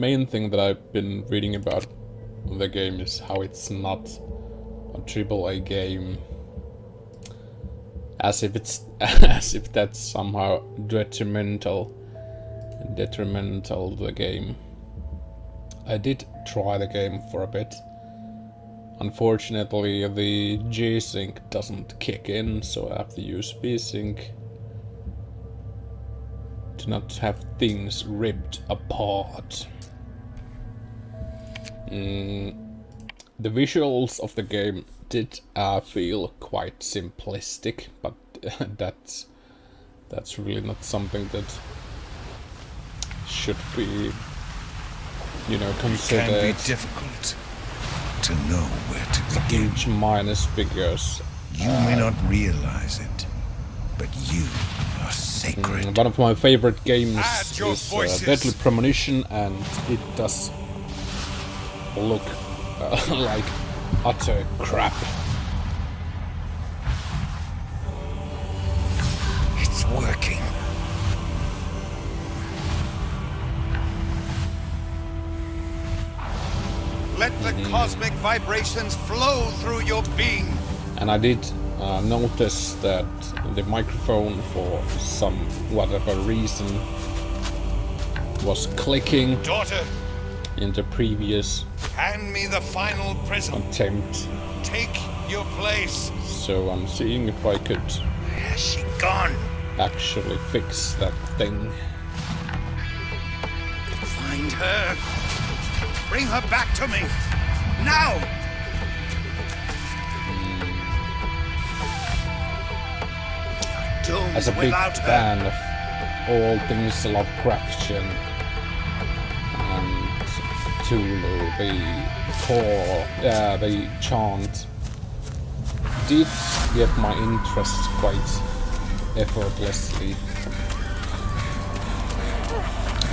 main thing that I've been reading about the game is how it's not a AAA game, as if it's as if that's somehow detrimental to the game. I did try the game for a bit. Unfortunately, the G-Sync doesn't kick in, so I have to use V-Sync to not have things ripped apart. The visuals of the game did feel quite simplistic, but that's really not something that should be, you know, considered. It can be difficult to know where to begin. Huge minus figures. You may not realize it, but you are sacred. One of my favorite games is Deadly Premonition, and it does look like utter crap. It's working. Let the cosmic vibrations flow through your being. And I did notice that the microphone, for some whatever reason, was clicking Daughter, in the previous hand me the final prism. attempt. Take your place. So I'm seeing if I could Where has she gone? actually fix that thing. Find her. Bring her back to me. Now! Doomed As a big without her. fan of all things Lovecraftian and Cthulhu, the Chant did get my interest quite effortlessly.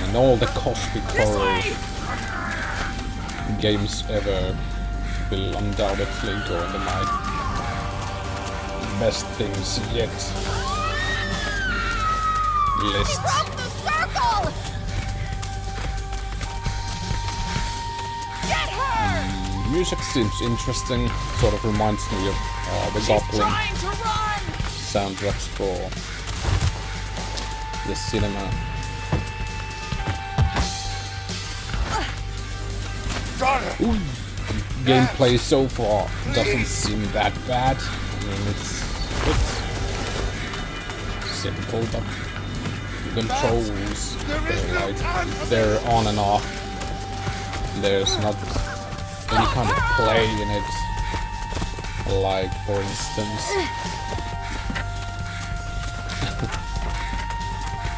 And all the cosmic horror games ever will undoubtedly go into my best things yet list. Broke the circle! Get her! Music seems interesting, sort of reminds me of the Goblin Trying to run! soundtracks for the cinema. Daughter! Gameplay so far doesn't seem that bad. I mean, it's simple, but the controls, they're on and off. There's not any kind of play in it, like, for instance,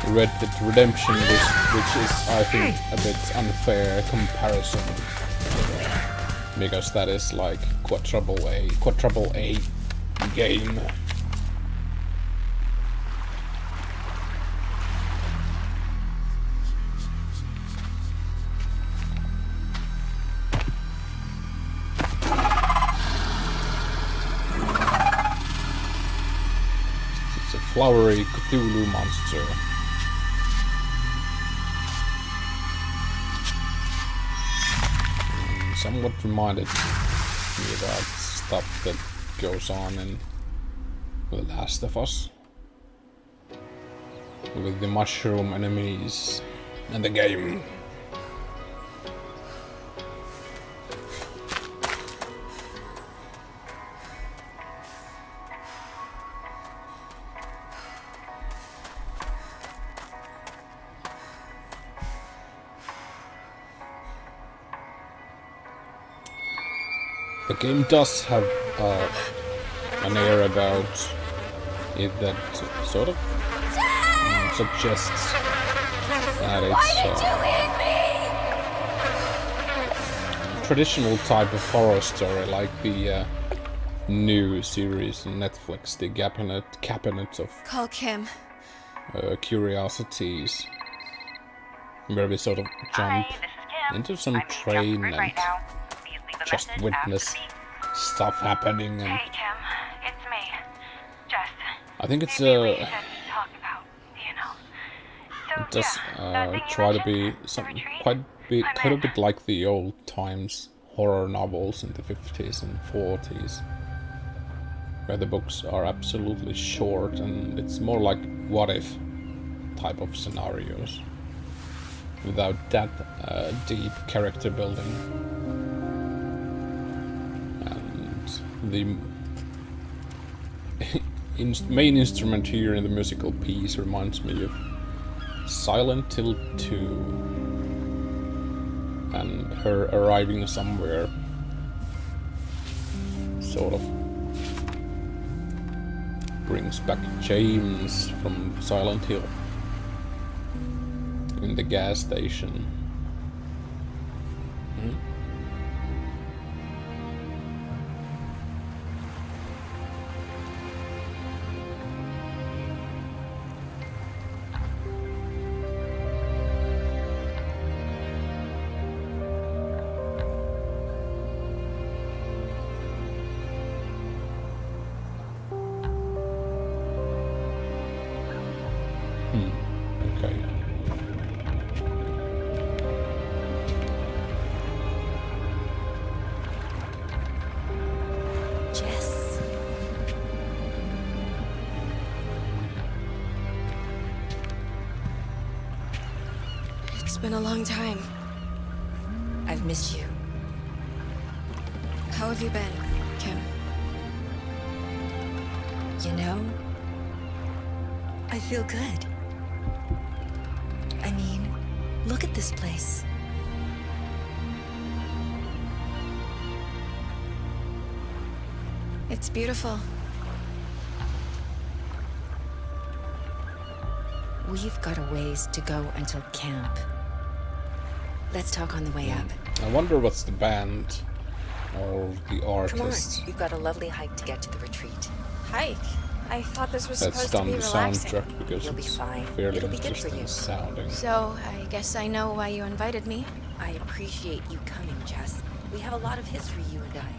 Red Dead Redemption, which is, I think, a bit unfair comparison, because that is like quadruple A game. It's a flowery Cthulhu monster. Somewhat reminded me about stuff that goes on in The Last of Us, with the mushroom enemies and the game. The game does have an air about it that sort of suggests that it's a traditional type of horror story, like the new series on Netflix, the Cabinet of Call Kim. Curiosities, where we sort of jump into some train and just witness stuff happening, and Hey, Kim, it's me, Jess. I think it's Maybe we should talk about, you know. So, it does yeah, that thing you try to be mentioned, the something retreat? quite quite a bit like the old times horror novels in the 50s and 40s, where the books are absolutely short and it's more like what if type of scenarios without that deep character building. And the main instrument here in the musical piece reminds me of Silent Hill 2 and her arriving somewhere sort of brings back James from Silent Hill in the gas station. Okay. Jess. It's been a long time. I've missed you. How have you been, Kim? You know, I feel good. I mean, look at this place. It's beautiful. We've got a ways to go until camp. Let's talk on the way up. I wonder what's the band or the Come on, artist we've got a lovely hike to get to the retreat. Hike? I thought this was that's supposed to done be the relaxing. soundtrack because You'll be it's fine. fairly It'll be good for interesting you. sounding. So, I guess I know why you invited me. I appreciate you coming, Jess. We have a lot of history, you and I.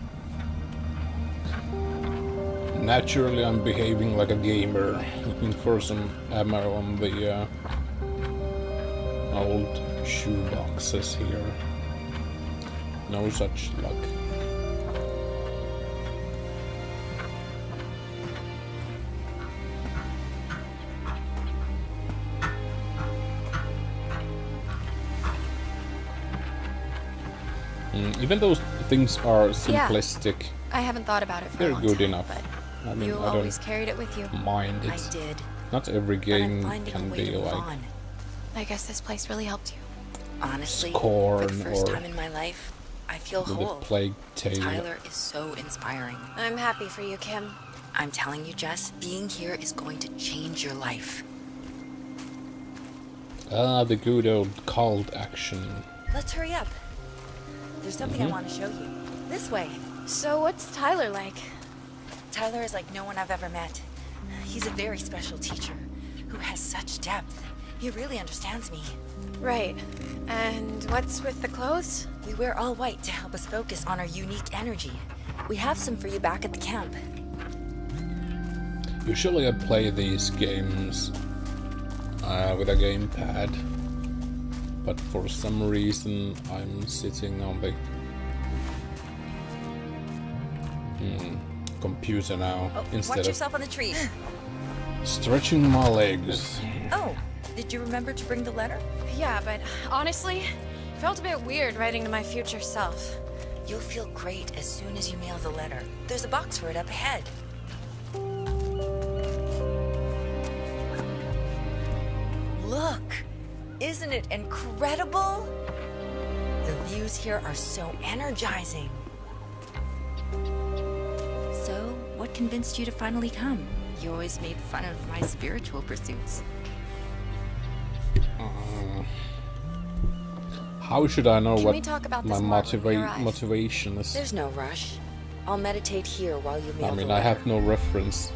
Naturally, I'm behaving like a gamer, looking for some ammo on the old shoeboxes here. No such luck. Even those things are simplistic, I haven't thought about it for a they're long good time, enough. but I mean, you I always don't carried it with you. mind I it. did. Not every But I'm game finding a can way be to move like on. I guess this place really helped you. Honestly, Scorn for the first or time in my life, I feel with the whole. Plague Tale. Tyler is so inspiring. I'm happy for you, Kim. I'm telling you, Jess, being here is going to change your life. Ah, the good old cult action. Let's hurry up. There's something I want to show you. This way. So what's Tyler like? Tyler is like no one I've ever met. He's a very special teacher who has such depth. He really understands me. Right. And what's with the clothes? We wear all white to help us focus on our unique energy. We have some for you back at the camp. Usually I play these games with a gamepad, but for some reason I'm sitting on the computer now instead Watch of yourself on the tree. stretching my legs. Oh, did you remember to bring the letter? Yeah, but honestly, it felt a bit weird writing to my future self. You'll feel great as soon as you mail the letter. There's a box for it up ahead. Look! Isn't it incredible? The views here are so energizing. So, what convinced you to finally come? You always made fun of my spiritual pursuits. How should I know Can what we talk about my this more when we arrive? motivation is? There's no rush. I'll meditate here while you mail I the mean, letter. I have no reference.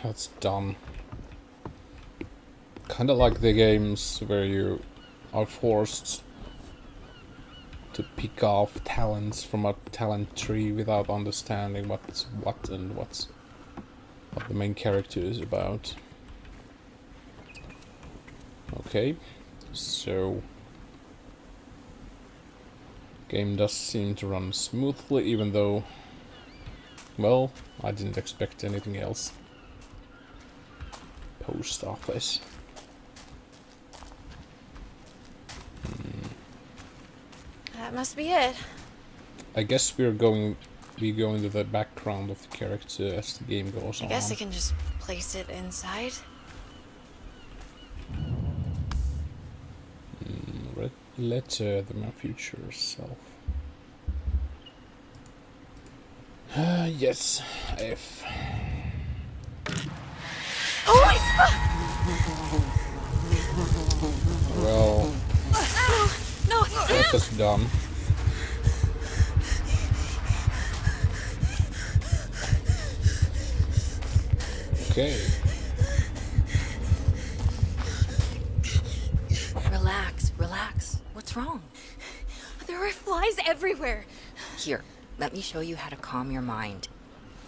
That's dumb. Kinda like the games where you are forced to pick off talents from a talent tree without understanding what's what and what the main character is about. Okay, So game does seem to run smoothly, even though, well, I didn't expect anything else. Post office. That must be it. I guess we go into the background of the character as the game goes on. I guess I can just place it inside. Letter to my future self. Yes, F. Oh Well, no! F is done. Okay. Relax. What's wrong? There are flies everywhere. Here, let me show you how to calm your mind.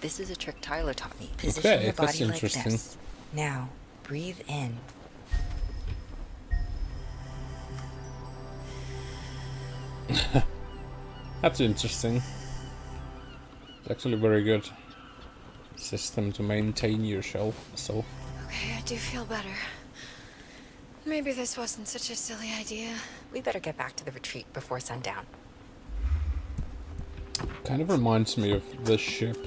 This is a trick Tyler taught me. Position Okay, your that's body like interesting. this. Now, breathe in. That's interesting. It's actually very good system to maintain yourself. Okay, I do feel better. Maybe this wasn't such a silly idea. We better get back to the retreat before sundown. Kind of reminds me of the ship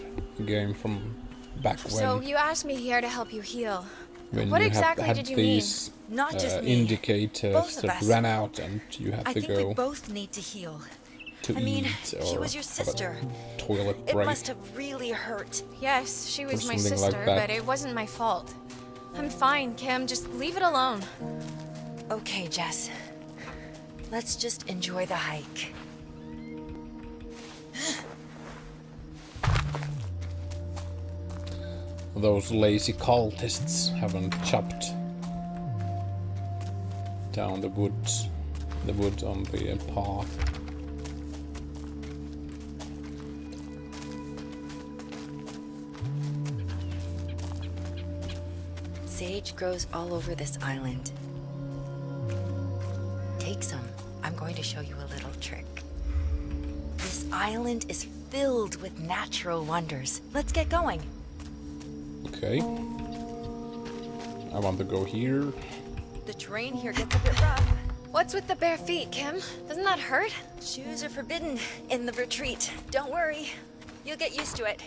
game from back when. So you asked me here to help you heal. When What you exactly had did you these Not just me. indicators Both of that us. ran out and you had I to think we go both need to heal. to I mean, eat or she was your have a sister. toilet It break. must have really hurt. Yes, she was my something like sister, that. but it wasn't my fault. I'm fine, Kim. Just leave it alone. Okay, Jess. Let's just enjoy the hike. Those lazy cultists haven't chopped down the wood on the path. Sage grows all over this island. Take some. I'm going to show you a little trick. This island is filled with natural wonders. Let's get going. Okay. I want to go here. The terrain here gets a bit rough. What's with the bare feet, Kim? Doesn't that hurt? Shoes are forbidden in the retreat. Don't worry. You'll get used to it.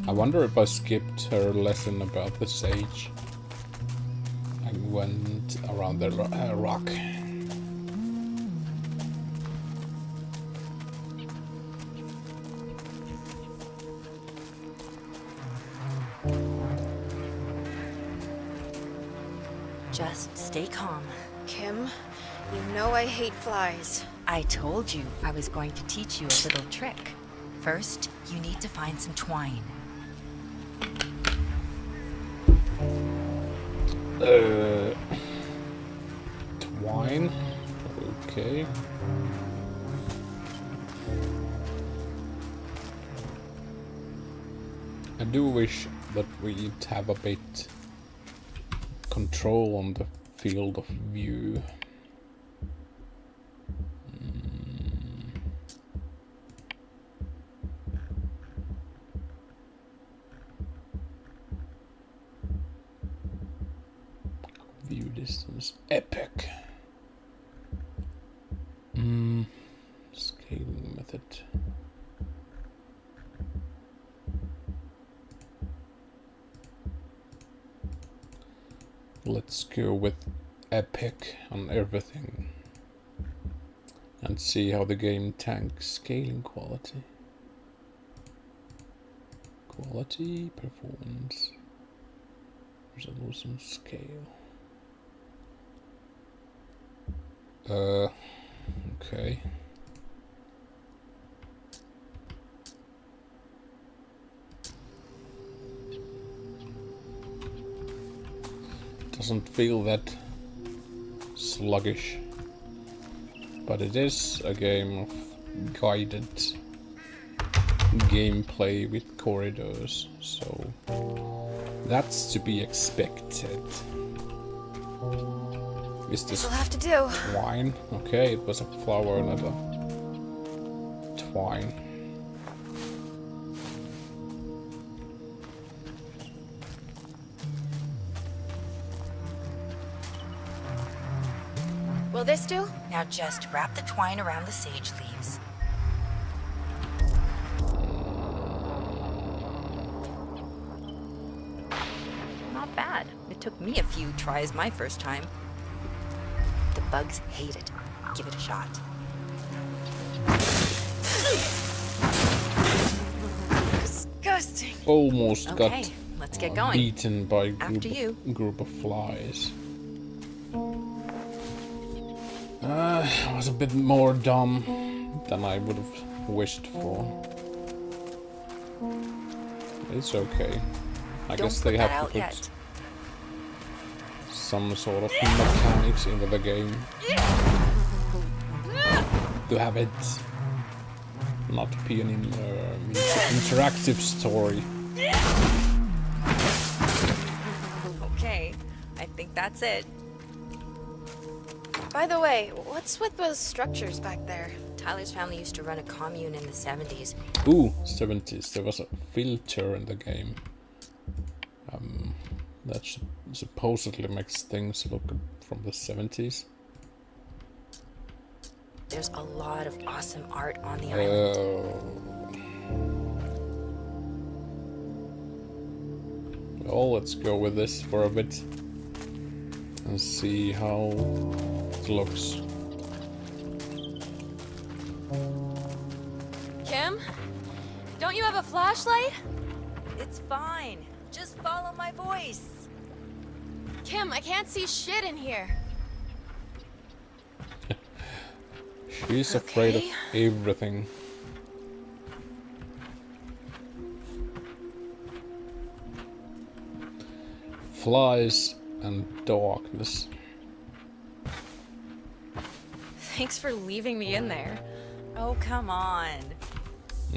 I wonder if I skipped her lesson about the sage. I went around the rock. Just stay calm. Kim, you know I hate flies. I told you I was going to teach you a little trick. First, you need to find some twine. Twine. Okay. I do wish that we'd have a bit control on the field of view. View distance epic. Scaling method. Let's go with epic on everything and see how the game tanks scaling quality. Quality, performance, resolution, scale. Okay. Doesn't feel that sluggish, but it is a game of guided gameplay with corridors, so That's to be expected. Is this This'll have to do. twine? Okay, it was a flower, not a twine. Will this do? Now just wrap the twine around the sage leaves. Not bad. It took me a few tries my first time. The bugs hate it. Give it a shot. Disgusting. Almost Okay, got let's get going. beaten by a After you. group of flies. I was a bit more dumb than I would have wished for. It's okay. I Don't guess put they that have to out put yet. some sort of mechanics into the game to have it not be an interactive story. Okay, I think that's it. By the way, what's with those structures back there? Tyler's family used to run a commune in the 70s. Ooh, 70s. There was a filter in the game. That supposedly makes things look from the 70s. There's a lot of awesome art on the island. Well, let's go with this for a bit and see how it looks. Kim? Don't you have a flashlight? It's fine. Just follow my voice. Kim, I can't see shit in here. She's afraid of Okay. everything. Flies and darkness. Thanks for leaving me in there. Oh, come on.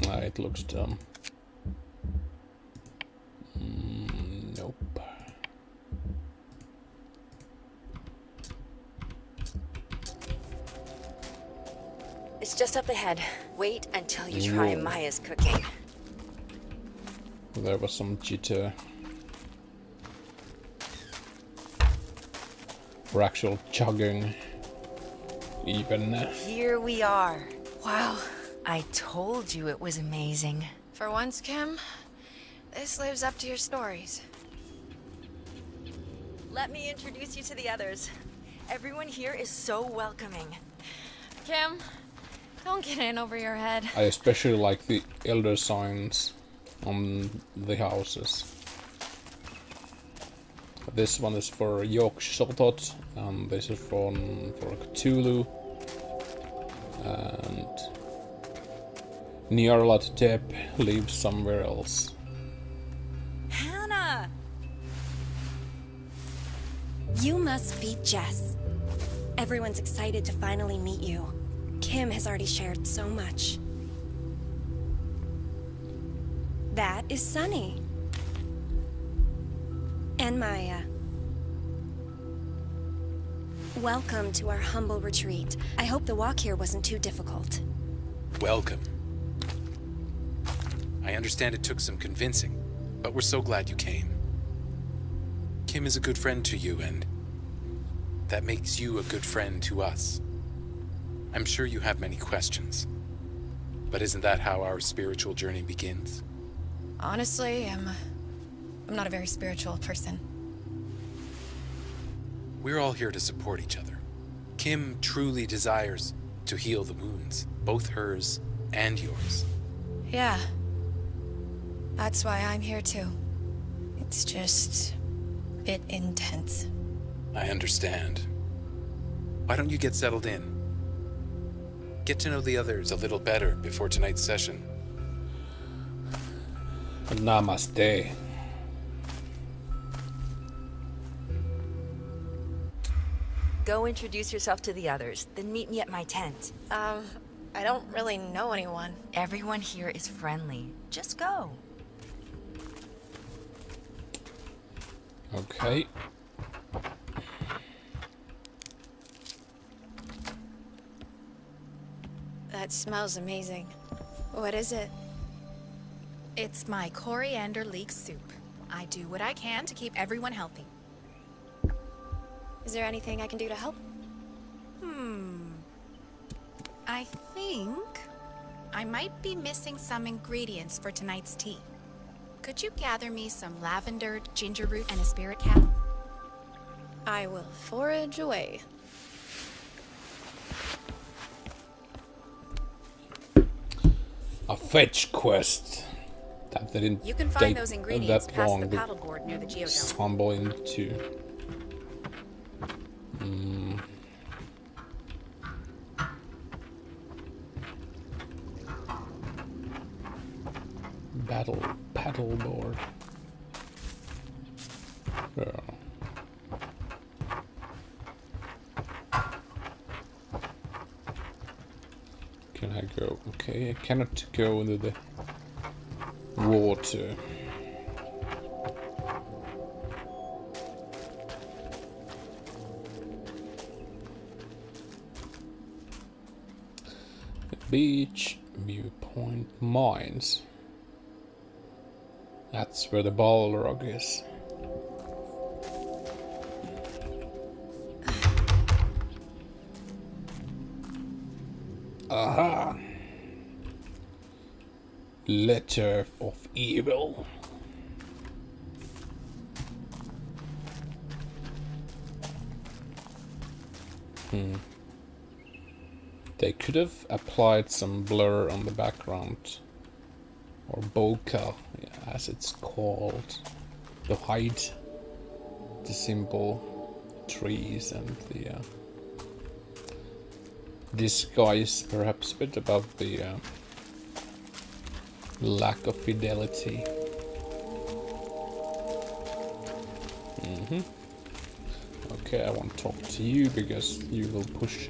Ah, it looks dumb. Nope. It's just up ahead. Wait until you try Whoa. Maya's cooking. There was some jitter. Or actual chugging. Even. Here we are. Wow. I told you it was amazing. For once, Kim, this lives up to your stories. Let me introduce you to the others. Everyone here is so welcoming. Kim, don't get in over your head. I especially like the elder signs on the houses. This one is for Yog-Sothoth, and this is for Cthulhu. And Nyarlathotep Tep lives somewhere else. Hannah! You must be Jess. Everyone's excited to finally meet you. Kim has already shared so much. That is Sunny. And Maya. Welcome to our humble retreat. I hope the walk here wasn't too difficult. Welcome. I understand it took some convincing, but we're so glad you came. Kim is a good friend to you, and that makes you a good friend to us. I'm sure you have many questions, but isn't that how our spiritual journey begins? Honestly, I'm not a very spiritual person. We're all here to support each other. Kim truly desires to heal the wounds, both hers and yours. Yeah. That's why I'm here too. It's just a bit intense. I understand. Why don't you get settled in? Get to know the others a little better before tonight's session. Namaste. Go introduce yourself to the others, then meet me at my tent. I don't really know anyone. Everyone here is friendly. Just go. Okay. That smells amazing. What is it? It's my coriander leek soup. I do what I can to keep everyone healthy. Is there anything I can do to help? I think I might be missing some ingredients for tonight's tea. Could you gather me some lavender, ginger root, and a spirit cap? I will forage away. A fetch quest. That didn't You can take find those ingredients that past long the to paddleboard near the geodome. stumble into. Paddleboard. Yeah. Can I go? Okay, I cannot go into the water. Beach, viewpoint, mines. That's where the Balrog is. Aha! Letter of Evil. They could have applied some blur on the background. Or bokeh, as it's called. To hide the simple trees and the disguise perhaps a bit about the lack of fidelity. Okay, I won't talk to you because you will push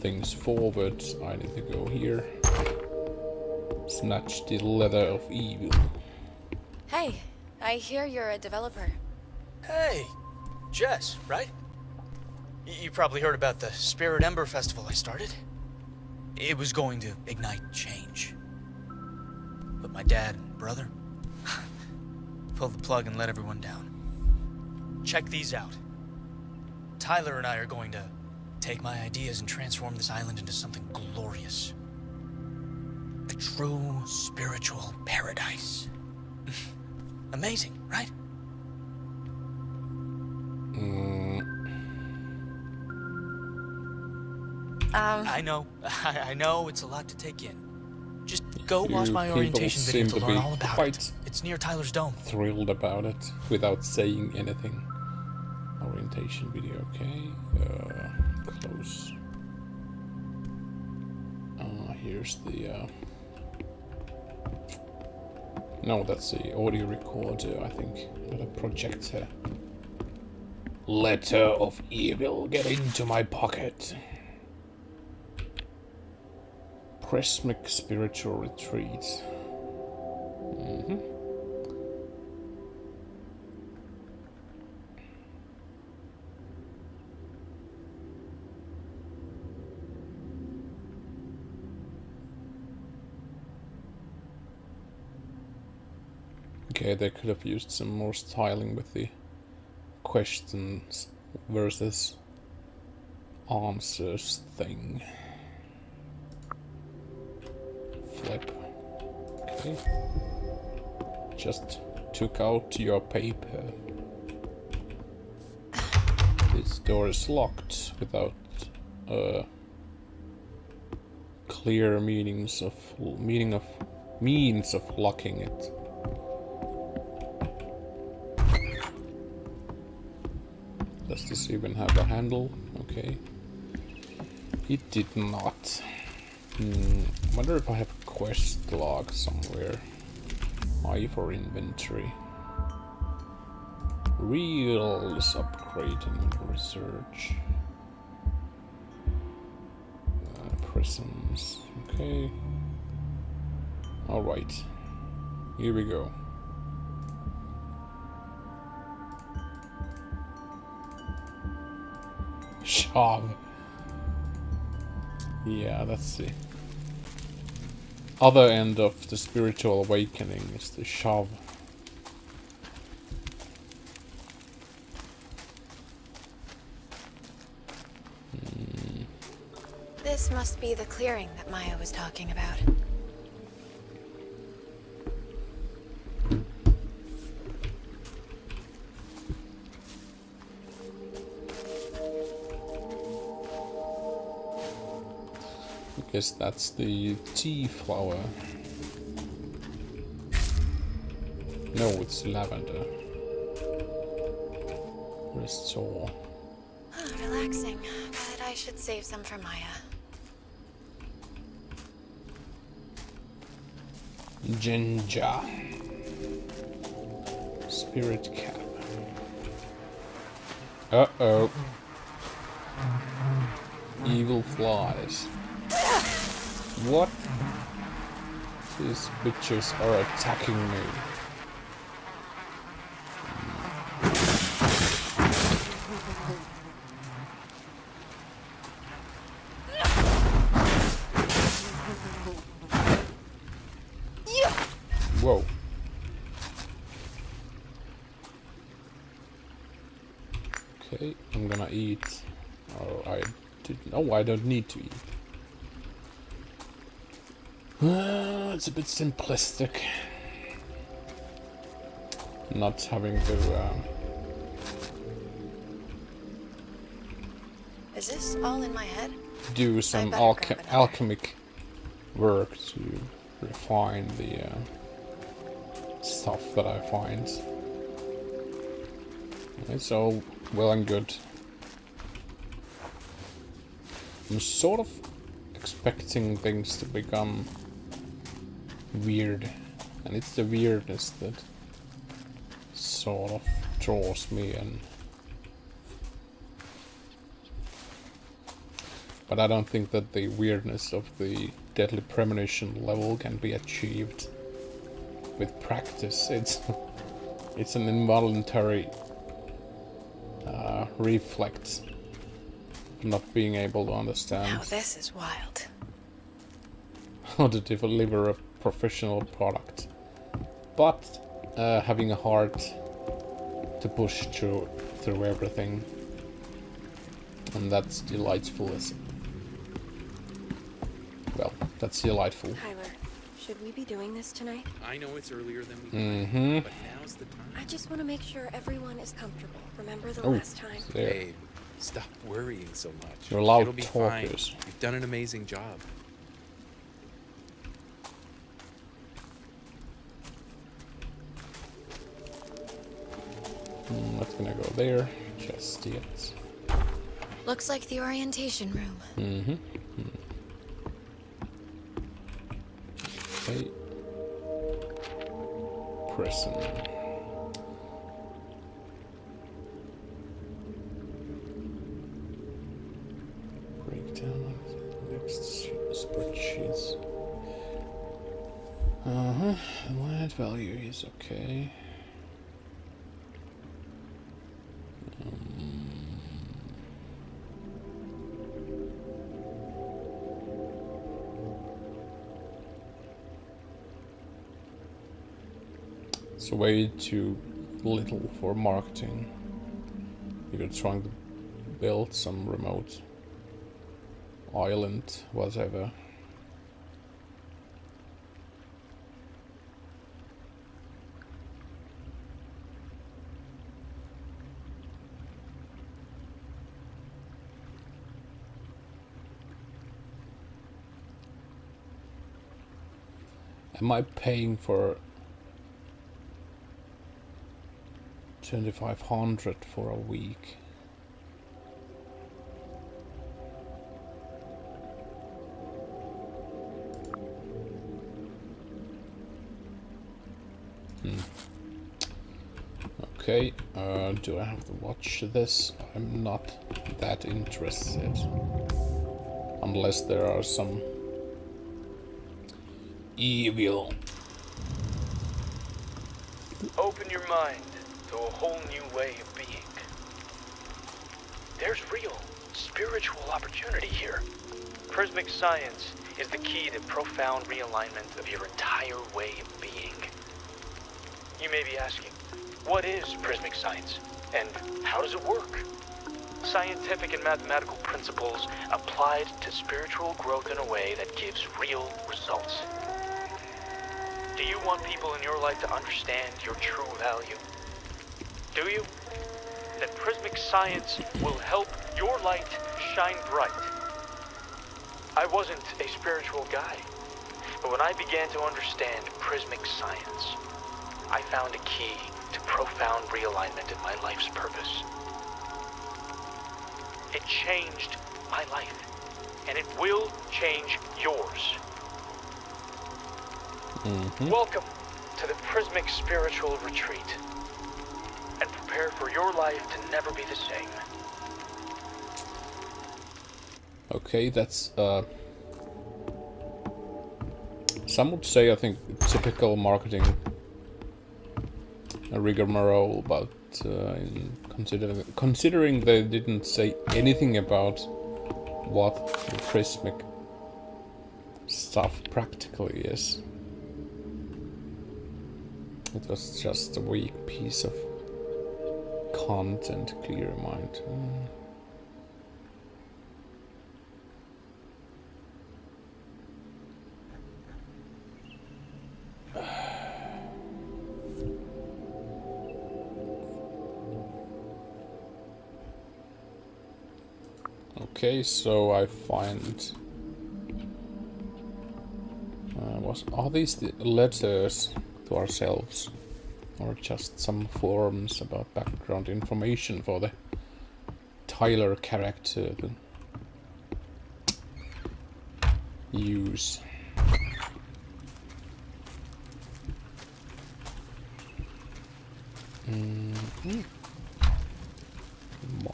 things forward. I need to go here. Snatch the letter of evil. Hey, I hear you're a developer. Hey, Jess, right? You probably heard about the Spirit Ember Festival I started. It was going to ignite change. But my dad and brother pulled the plug and let everyone down. Check these out. Tyler and I are going to take my ideas and transform this island into something glorious. A true spiritual paradise. Amazing, right? I know it's a lot to take in. Just go watch my orientation video to learn all about it. It's near Tyler's dome. Thrilled about it without saying anything. Orientation video, okay. Close. Here's the no, that's the audio recorder, I think. Not a projector. Letter of evil, get into my pocket. Prismic spiritual retreat. Okay, they could have used some more styling with the questions versus answers thing. Flip. Okay. Just took out your paper. This door is locked without clear means of locking it. Does this even have a handle? Okay. It did not. Wonder if I have a quest log somewhere. I for inventory. Reels upgrading research. Prisms. Okay. Alright. Here we go. Shove. Yeah, that's the other end of the spiritual awakening, is the shove. This must be the clearing that Maya was talking about. I guess that's the tea flower. No, it's lavender. Restore. Relaxing, but I should save some for Maya. Ginger. Spirit cap. Uh-oh. Evil flies. What? These bitches are attacking me. Whoa. Okay, I'm gonna eat. Oh, I didn't. Oh, I don't need to eat. It's a bit simplistic. Not having to. Is this all in my head? Do some alchemic work to refine the stuff that I find. It's all well and good. I'm sort of expecting things to become weird, and it's the weirdness that sort of draws me in. But I don't think that the weirdness of the deadly premonition level can be achieved with practice. It's an involuntary reflex of not being able to understand Now this is wild. how to deliver a professional product, but having a heart to push through everything, and that's delightful. Well, that's delightful. Tyler, should we be doing this tonight? I know it's earlier than we planned, but now's the time. I just want to make sure everyone is comfortable. Remember the Oh, last time? there. Babe, stop worrying so much. You're loud It'll be fine. talkers. You've done an amazing job. Not gonna go there just yet. Looks like the orientation room. Okay. Prison. Breakdown of the next spreadsheets. The land value is okay. It's way too little for marketing. If you're trying to build some remote island, whatever. Am I paying for 2,500 for a week? Okay, do I have to watch this? I'm not that interested. Unless there are some evil. Open your mind to a whole new way of being. There's real spiritual opportunity here. Prismic science is the key to profound realignment of your entire way of being. You may be asking, what is prismic science, and how does it work? Scientific and mathematical principles applied to spiritual growth in a way that gives real results. Do you want people in your life to understand your true value? Do you? Then prismic science will help your light shine bright. I wasn't a spiritual guy, but when I began to understand prismic science, I found a key to profound realignment in my life's purpose. It changed my life, and it will change yours. Welcome to the Prismic Spiritual Retreat, and prepare for your life to never be the same. Okay, that's some would say, I think, typical marketing rigmarole, but considering they didn't say anything about what the prismic stuff practically is, it was just a weak piece of content, clear in mind. Okay, so I find... are these the letters to ourselves? Or just some forms about background information for the Tyler character to use?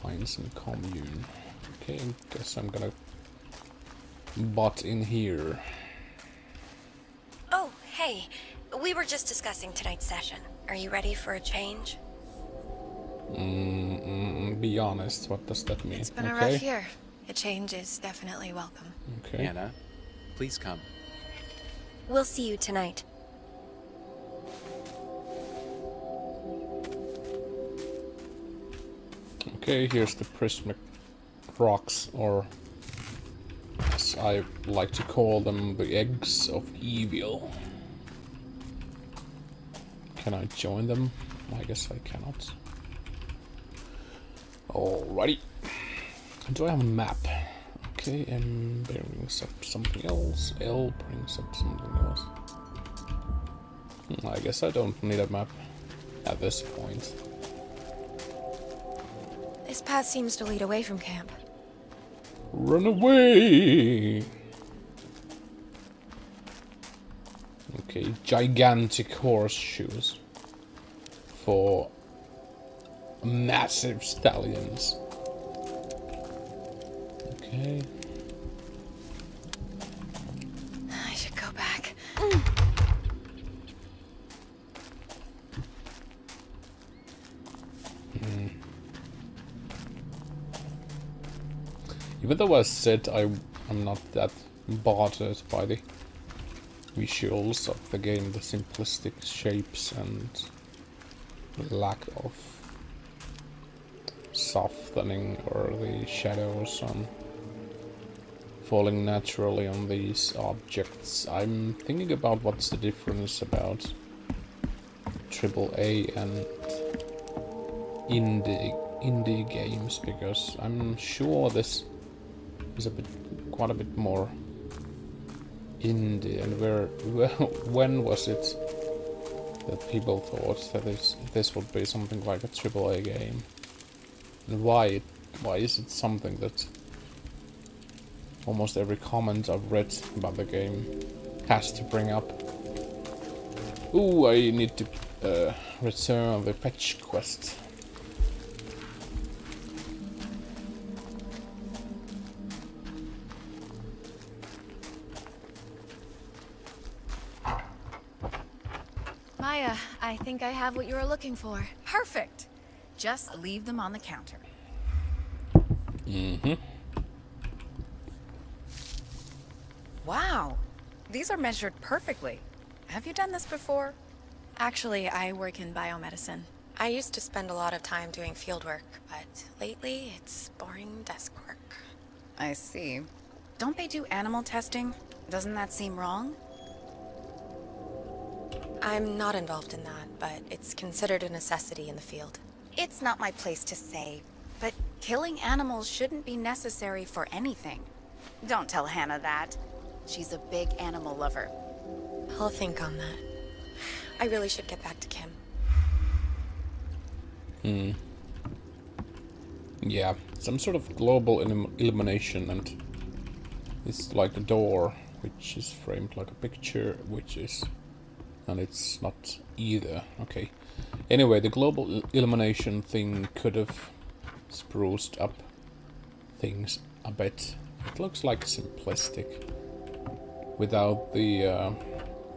Mines and commune. Okay, I guess I'm gonna butt in here. Oh, hey. We were just discussing tonight's session. Are you ready for a change? Be honest, what does that mean? It's been a rough year. A change is definitely welcome. Okay. Anna, please come. We'll see you tonight. Okay, here's the prismic rocks, or as I like to call them, the eggs of evil. Can I join them? I guess I cannot. Alrighty. Do I have a map? Okay, M brings up something else. L brings up something else. I guess I don't need a map at this point. This path seems to lead away from camp. Run away! Okay, gigantic horseshoes for massive stallions. Okay. I should go back. Even though I said I'm not that bothered by the visuals of the game, the simplistic shapes and the lack of softening or the shadows on falling naturally on these objects, I'm thinking about what's the difference about AAA and indie games, because I'm sure this is quite a bit more indie. And when was it that people thought that this would be something like a AAA game? And why is it something that almost every comment I've read about the game has to bring up? Ooh, I need to return the fetch quest. Maya, I think I have what you were looking for. Perfect. Just leave them on the counter. Mm-hmm. Wow. These are measured perfectly. Have you done this before? Actually, I work in biomedicine. I used to spend a lot of time doing field work, but lately it's boring desk work. I see. Don't they do animal testing? Doesn't that seem wrong? I'm not involved in that, but it's considered a necessity in the field. It's not my place to say, but killing animals shouldn't be necessary for anything. Don't tell Hannah that. She's a big animal lover. I'll think on that. I really should get back to Kim. Yeah, some sort of global illumination, and it's like a door which is framed like a picture, which is, and it's not either. Okay. Anyway, the global illumination thing could have spruced up things a bit. It looks like simplistic without the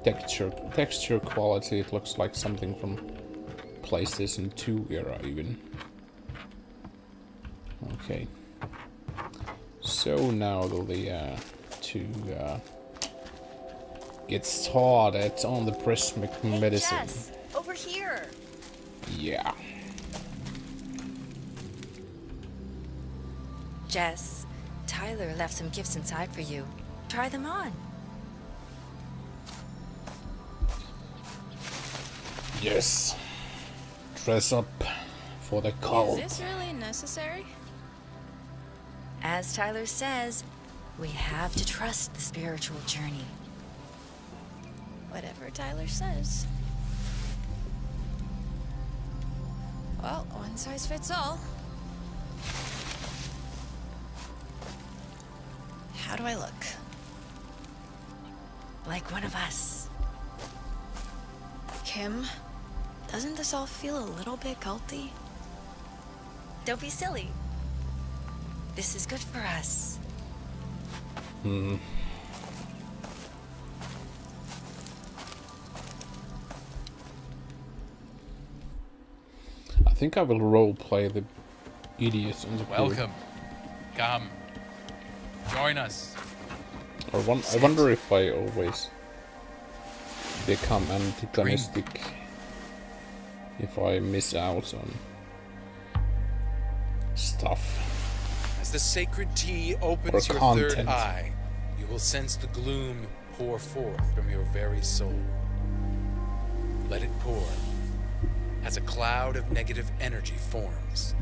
texture quality. It looks like something from PlayStation 2 era even. Okay. So now the to get started on the prismatic medicine. Jess, over here. Yeah. Jess, Tyler left some gifts inside for you. Try them on. Yes. Dress up for the cult. Is this really necessary? As Tyler says, we have to trust the spiritual journey. Whatever Tyler says. Well, one size fits all. How do I look? Like one of us. Kim, doesn't this all feel a little bit culty? Don't be silly. This is good for us. I think I will roleplay the idiots on the pool. Welcome. Come. Join us. I wonder if I always become antagonistic if I miss out on stuff. As the sacred tea opens Or your content. third eye, you will sense the gloom pour forth from your very soul. Let it pour as a cloud of negative energy forms.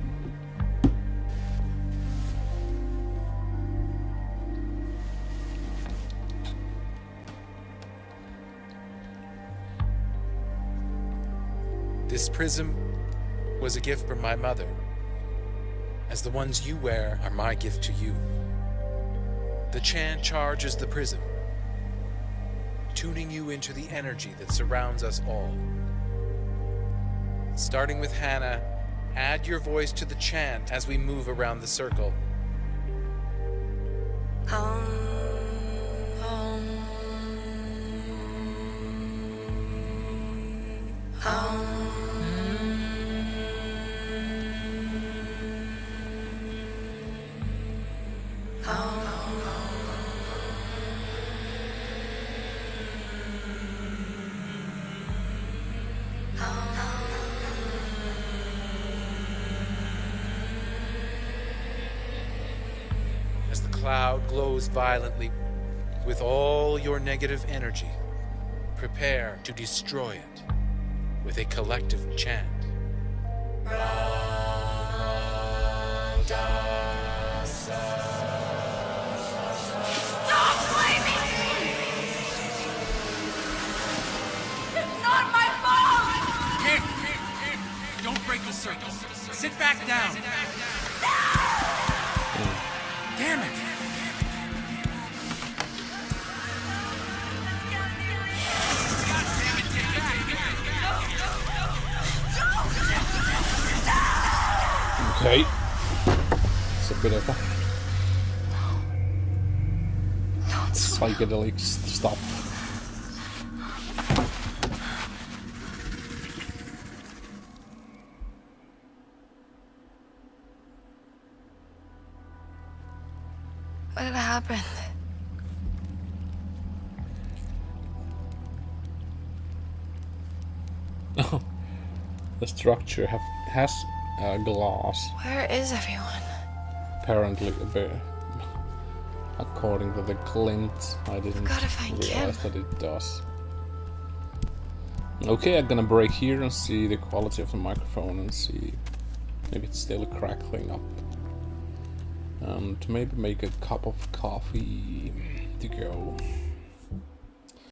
This prism was a gift from my mother, as the ones you wear are my gift to you. The chant charges the prism, tuning you into the energy that surrounds us all. Starting with Hannah, add your voice to the chant as we move around the circle. As the cloud glows violently with all your negative energy, prepare to destroy it with a collective chant. Stop blaming me! It's not my fault! Kim! Don't break the circle. Sit back down. Damn it! Okay. It's a bit of a psychedelic stuff. What had happened? The structure has glass. Where is everyone? Apparently, a bit. According to the glint, I didn't Gotta find realize Kim. that it does. Okay, I'm gonna break here and see the quality of the microphone and see maybe it's still crackling up. And maybe make a cup of coffee to go.